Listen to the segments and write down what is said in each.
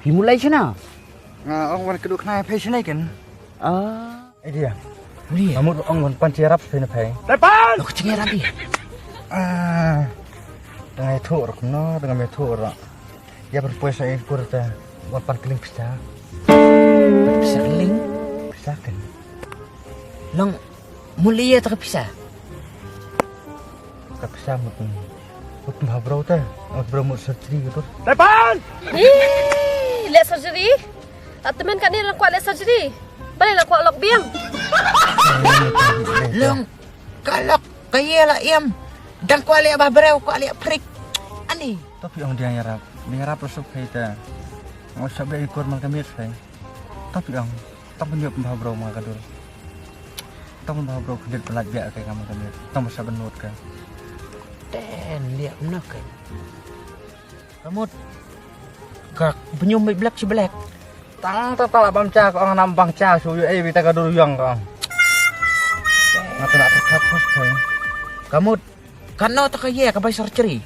Mulai sana. Ông còn cái đồ này phải này kìa. Ấy đi à? Đi. Một ông còn pan chia rap phải phải. Depan. Lo kecengin nanti. Dengan itu orang dengan itu orang. Ya berpuasa saya kurta. Buat pan keling pista. Bisa keling. Pista kan. Long mulia tak bisa. Tak pista mungkin. Mungkin habrau teh. Habrau mau surgery gitu. Depan. Lihat surgery. Temen kat ni nak kuat lihat surgery. Balik nak kuat lok biang. Long kalau kaya lah iam. Dan kuali abah bereu kuali prik. Ani. Tapi orang dia nyarap resep kita. Mau sampai ikut makan mie saya. Tapi orang tak punya pembahabrau makan dulu. Tak pembahabrau kulit pelat biak kayak kamu kan. Tak masa benut kan. Dan lihat nak kan. Kamu kak penyum black si black. Tang tak bang cak orang nambang cak suyu kita kadul yang kang. Ngata nak terkat bos saya. Kamu kan no tak kaya ka bay surgery.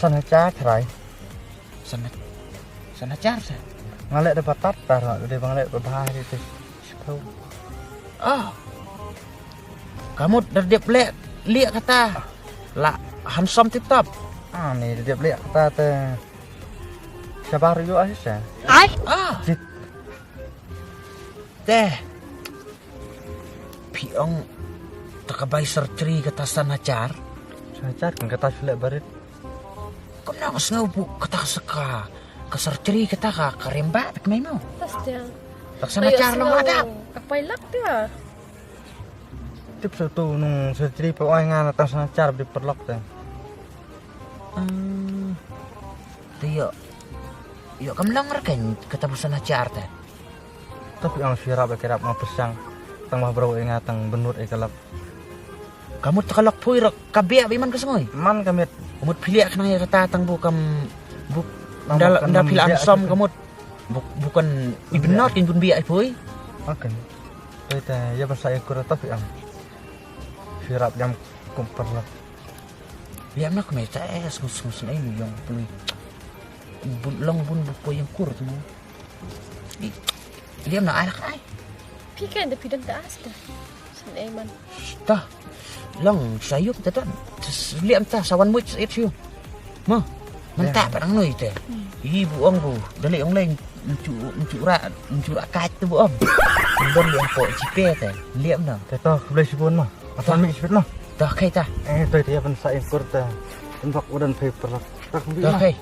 Sana cak cerai. Sana car sa. Ngalek dapat tatar, dia bang lek berbahaya itu. Tahu. Kamu dari dia black lihat kata lah handsome tip-top. Nih dia beli kata teh. Sabar yo aja. Teh. Piong takabay surgery kata sana car. Sana car kan kata sulit barit. Kau nak ngawu kata seka ke surgery kata ka karemba tak may mo. Pasti. Tak sana car lang ada. Kapai lak dia. Tip satu nung surgery pa oy nga natang sana car di perlok teh. Tiyo. Yo kamlang kan kata sana car teh. Tapi ang sirap kerap mga pesang tang mabraw ingatang benut kalap. Kamu takalak puy rak kabia biman kasangoy. Man kami Umut pilih kena ya kata tang bukam buk nda pilaan som kamu bukan ibenot kin pun biak puy. makan. Kita ya bersaya kurang tapi ang sirap yang kumperlok. Liam nak may taes ngus na ini yung puy. Long bun buko yang kur tu. Liam na alak ay. Pikan dia pidang tak asda. San Aiman. Tah. Long sayup tatan. Liam ta sawan mo it you. Ma. Mantap parang noy te. Ibu ang bu, dali ang lain mencura kat tu bu om. Don liam po cipe te. Liam na. Kita boleh sibun mah. Atau mi sibun mah. Dah kai ta. Itu dia bersaya kurang. Untuk udan paper. Tak Dah kai.